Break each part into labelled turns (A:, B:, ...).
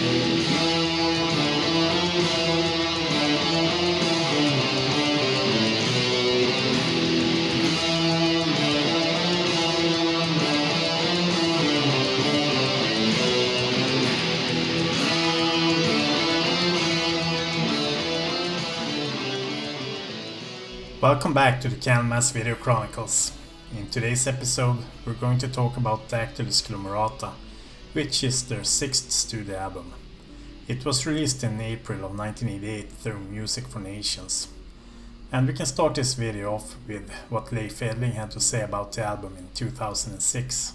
A: Welcome back to the Candlemass Video Chronicles. In today's episode, we're going to talk about Dactylis Glomerata, which is their sixth studio album. It was released in April of 1988 through Music for Nations. And we can start this video off with what Leif Edling had to say about the album in 2006.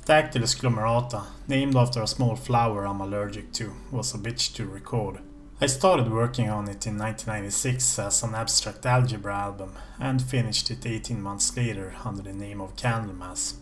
A: Dactylis Glomerata, named after a small flower I'm allergic to, was a bitch to record. I started working on it in 1996 as an Abstrakt Algebra album and finished it 18 months later under the name of Candlemass,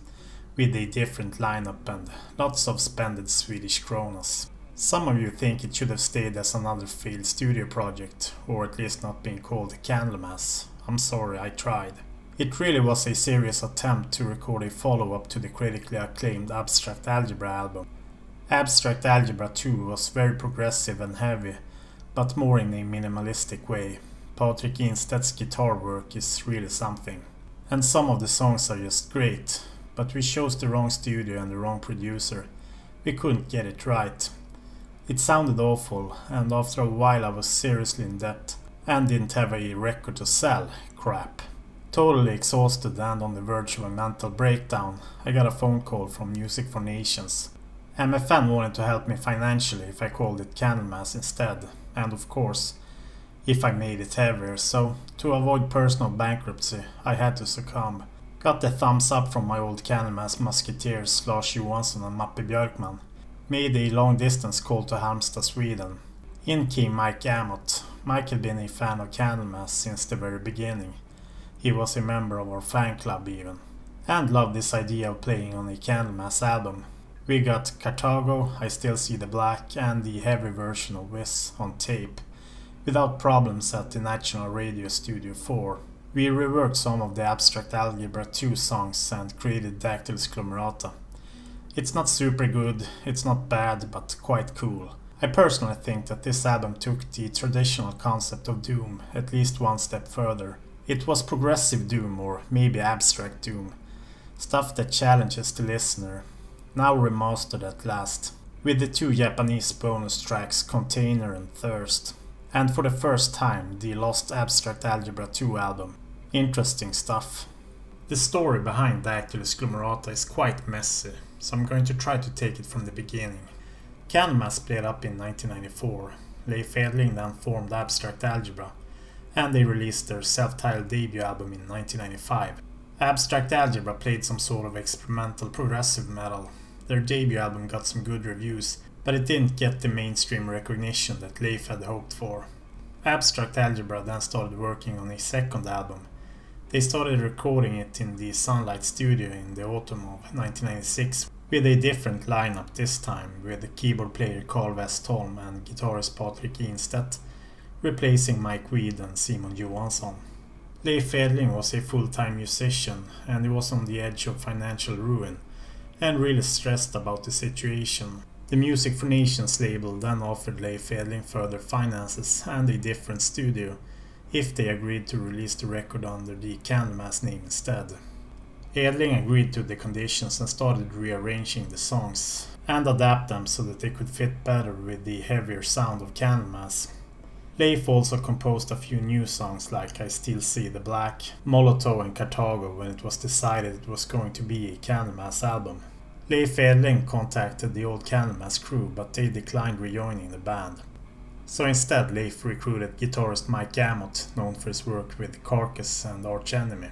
A: with a different lineup and lots of spended Swedish kronas. Some of you think it should have stayed as another failed studio project, or at least not been called Candlemass. I'm sorry, I tried. It really was a serious attempt to record a follow-up to the critically acclaimed Abstrakt Algebra album. Abstrakt Algebra 2 was very progressive and heavy, but more in a minimalistic way. Patrik Instedt's guitar work is really something. And some of the songs are just great, but we chose the wrong studio and the wrong producer. We couldn't get it right. It sounded awful, and after a while I was seriously in debt and didn't have a record to sell. Crap. Totally exhausted and on the verge of a mental breakdown, I got a phone call from Music for Nations. MFN wanted to help me financially if I called it Candlemass instead. And of course, if I made it heavier, so to avoid personal bankruptcy, I had to succumb. Got the thumbs up from my old Candlemass musketeers Lars Johansson and Mappe Björkman. Made a long distance call to Halmstad, Sweden. In came Mike Amott. Mike had been a fan of Candlemass since the very beginning. He was a member of our fan club even. And loved this idea of playing on a Candlemass album. We got Cartago, I Still See the Black and the heavy version of Wiz on tape, without problems at the National Radio Studio 4. We reworked some of the Abstrakt Algebra 2 songs and created Dactylis Glomerata. It's not super good, it's not bad, but quite cool. I personally think that this album took the traditional concept of Doom at least one step further. It was progressive Doom, or maybe abstract Doom. Stuff that challenges the listener. Now remastered at last, with the two Japanese bonus tracks Container and Thirst. And for the first time, the lost Abstrakt Algebra 2 album. Interesting stuff. The story behind Dactylis Glomerata is quite messy, so I'm going to try to take it from the beginning. Candlemass split up in 1994. Leif Edling then formed Abstrakt Algebra, and they released their self-titled debut album in 1995. Abstrakt Algebra played some sort of experimental progressive metal. Their debut album got some good reviews, but it didn't get the mainstream recognition that Leif had hoped for. Abstrakt Algebra then started working on a second album. They started recording it in the Sunlight studio in the autumn of 1996, with a different lineup this time, with keyboard player Carl Westholm and guitarist Patrik Instedt replacing Mike Weed and Simon Johansson. Leif Edling was a full-time musician, and he was on the edge of financial ruin, and really stressed about the situation. The Music for Nations label then offered Leif Edling further finances and a different studio, if they agreed to release the record under the Candlemass name instead. Edling agreed to the conditions and started rearranging the songs, and adapt them so that they could fit better with the heavier sound of Candlemass. Leif also composed a few new songs like I Still See the Black, Molotov and Cartago when it was decided it was going to be a Candlemass album. Leif Edling contacted the old Candlemass crew, but they declined rejoining the band. So instead Leif recruited guitarist Mike Amott, known for his work with Carcass and Arch Enemy.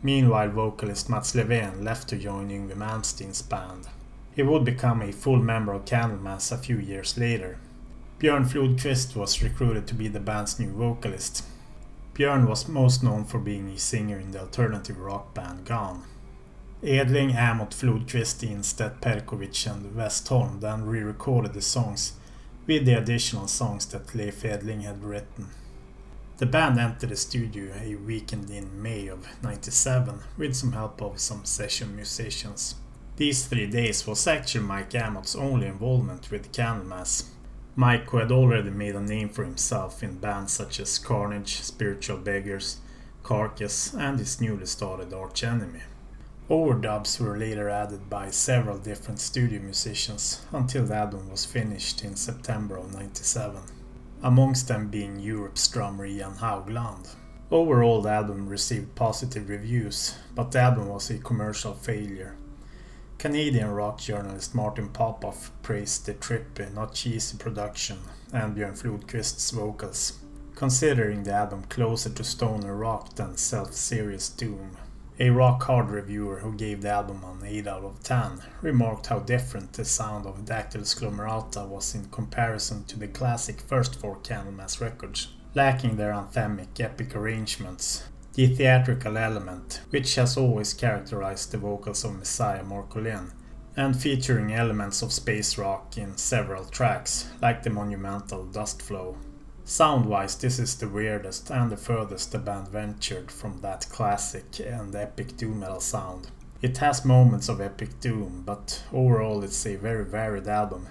A: Meanwhile vocalist Mats Levén left to join Yngwie Malmsteen's band. He would become a full member of Candlemass a few years later. Björn Flodqvist was recruited to be the band's new vocalist. Björn was most known for being a singer in the alternative rock band Gone. Edling, Amott, Flodqvist, Instedt, Perkovic and Westholm then re-recorded the songs with the additional songs that Leif Edling had written. The band entered the studio a weekend in May of '97 with some help of some session musicians. These 3 days was actually Mike Amott's only involvement with Candlemass. Mike, who had already made a name for himself in bands such as Carnage, Spiritual Beggars, Carcass, and his newly started Arch Enemy. Overdubs were later added by several different studio musicians until the album was finished in September of '97, amongst them being Europe's drummer Ian Haugland. Overall, the album received positive reviews, but the album was a commercial failure. Canadian rock journalist Martin Popoff praised the trippy, not cheesy production and Björn Flodqvist's vocals, considering the album closer to stoner rock than self-serious doom. A rock-hard reviewer who gave the album an 8 out of 10 remarked how different the sound of Dactylis Glomerata was in comparison to the classic first 4 Candlemass records, lacking their anthemic epic arrangements, the theatrical element, which has always characterized the vocals of Messiah Marcolin, and featuring elements of space rock in several tracks, like the monumental Dust Flow. Sound-wise, this is the weirdest and the furthest the band ventured from that classic and epic doom metal sound. It has moments of epic doom, but overall it's a very varied album.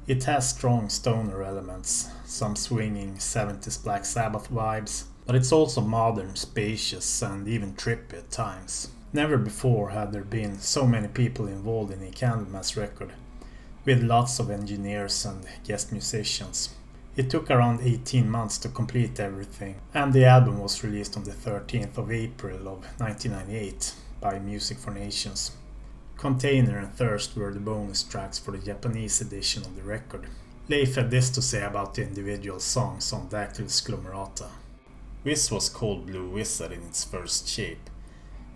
A: It has strong stoner elements, some swinging 70s Black Sabbath vibes, but it's also modern, spacious, and even trippy at times. Never before had there been so many people involved in a Candlemass record, with lots of engineers and guest musicians. It took around 18 months to complete everything, and the album was released on the 13th of April of 1998 by Music for Nations. Container and Thirst were the bonus tracks for the Japanese edition of the record. Leif had this to say about the individual songs on Dactylis Glomerata. This was called Blue Wizard in its first shape.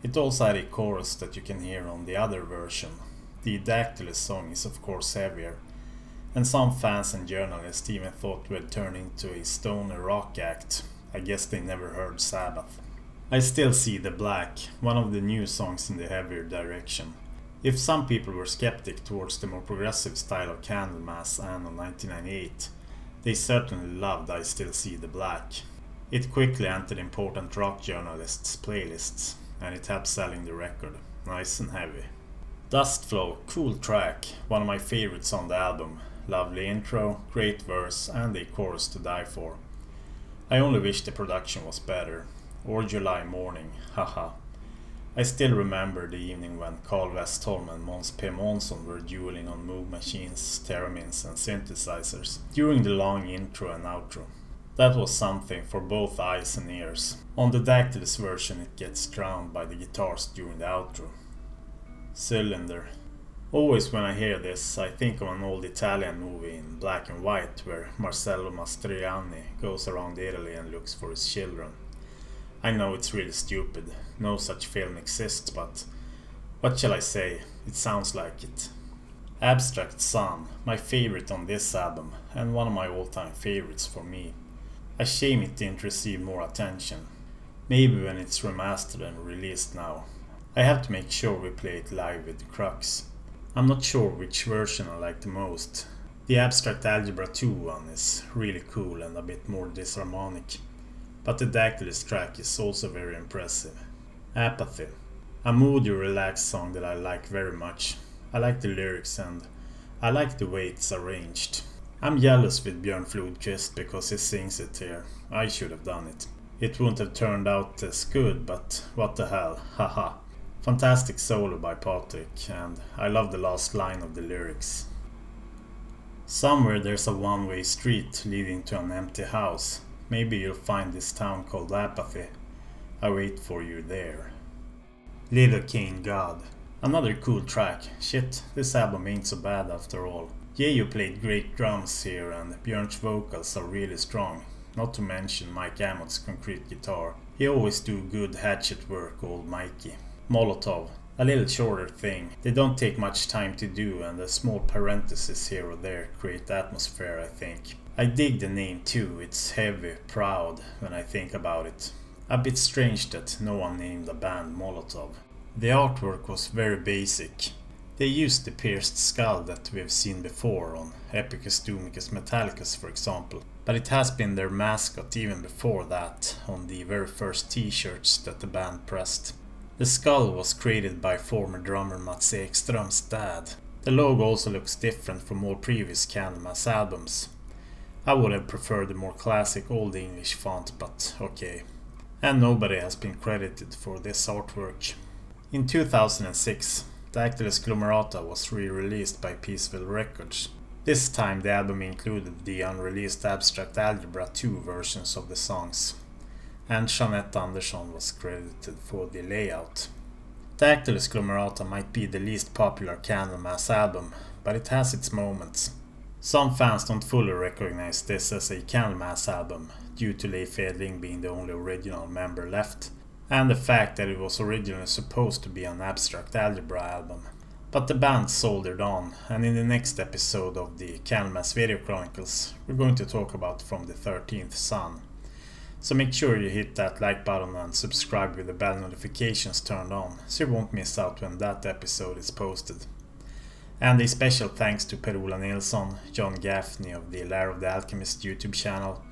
A: It also had a chorus that you can hear on the other version. The Dactylis song is of course heavier, and some fans and journalists even thought we had turned into a stoner rock act. I guess they never heard Sabbath. I Still See the Black, one of the new songs in the heavier direction. If some people were skeptic towards the more progressive style of Candlemass Anno 1998, they certainly loved I Still See the Black. It quickly entered important rock journalists' playlists, and it helped selling the record, nice and heavy. Dust Flow, cool track, one of my favorites on the album. Lovely intro, great verse, and a chorus to die for. I only wish the production was better. Or July Morning, haha. I still remember the evening when Carl Westholm and Måns P. Månsson were dueling on Moog machines, theremin's and synthesizers during the long intro and outro. That was something for both eyes and ears. On the Dactylis version it gets drowned by the guitars during the outro. Cylinder. Always when I hear this, I think of an old Italian movie in black and white where Marcello Mastroianni goes around Italy and looks for his children. I know it's really stupid, no such film exists, but what shall I say, it sounds like it. Abstrakt Sun, my favorite on this album, and one of my all-time favorites for me. A shame it didn't receive more attention. Maybe when it's remastered and released now. I have to make sure we play it live with the Crux. I'm not sure which version I like the most. The Abstrakt Algebra 2 one is really cool and a bit more disharmonic, but the Dactylis track is also very impressive. Apathy, a moody, relaxed song that I like very much. I like the lyrics and I like the way it's arranged. I'm jealous with Björn Flodqvist because he sings it here. I should have done it. It wouldn't have turned out as good, but what the hell, haha. Fantastic solo by Patrik, and I love the last line of the lyrics. Somewhere there's a one-way street leading to an empty house. Maybe you'll find this town called Apathy. I wait for you there. Little Kane God. Another cool track. Shit, this album ain't so bad after all. Yeyo played great drums here and Björn's vocals are really strong. Not to mention Mike Amott's concrete guitar. He always do good hatchet work, old Mikey. Molotov, a little shorter thing. They don't take much time to do and a small parenthesis here or there create atmosphere, I think. I dig the name too, it's heavy, proud when I think about it. A bit strange that no one named the band Molotov. The artwork was very basic. They used the pierced skull that we've seen before on Epicus Doomicus Metallicus for example, but it has been their mascot even before that on the very first t-shirts that the band pressed. The skull was created by former drummer Mats Ekström's dad. The logo also looks different from all previous Candlemass albums. I would have preferred the more classic Old English font, but okay. And nobody has been credited for this artwork. In 2006, Dactylis Glomerata was re-released by Peaceville Records. This time the album included the unreleased Abstrakt Algebra 2 versions of the songs, and Jeanette Andersson was credited for the layout. Dactylis Glomerata might be the least popular Candlemass album, but it has its moments. Some fans don't fully recognize this as a Candlemass album, due to Leif Edling being the only original member left, and the fact that it was originally supposed to be an Abstrakt Algebra album. But the band soldiered on, and in the next episode of the Candlemass Video Chronicles, we're going to talk about From the 13th Sun. So make sure you hit that like button and subscribe with the bell notifications turned on, so you won't miss out when that episode is posted. And a special thanks to Per-Ola Nilsson, John Gaffney of the Lair of the Alchemist YouTube channel,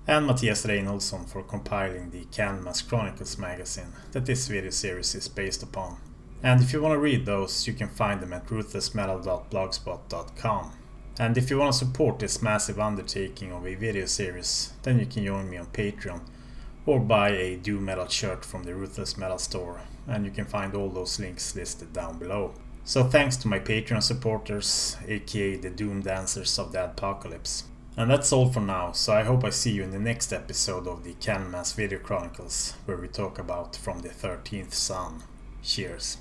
A: and Mattias Reinholdsson for compiling the Candlemass Chronicles magazine that this video series is based upon. And if you want to read those, you can find them at ruthlessmetal.blogspot.com. And if you want to support this massive undertaking of a video series, then you can join me on Patreon or buy a Doom Metal shirt from the Ruthless Metal store, and you can find all those links listed down below. So thanks to my Patreon supporters, aka the Doom Dancers of the Apocalypse. And that's all for now, so I hope I see you in the next episode of the Candlemass Video Chronicles, where we talk about From the 13th Sun. Cheers.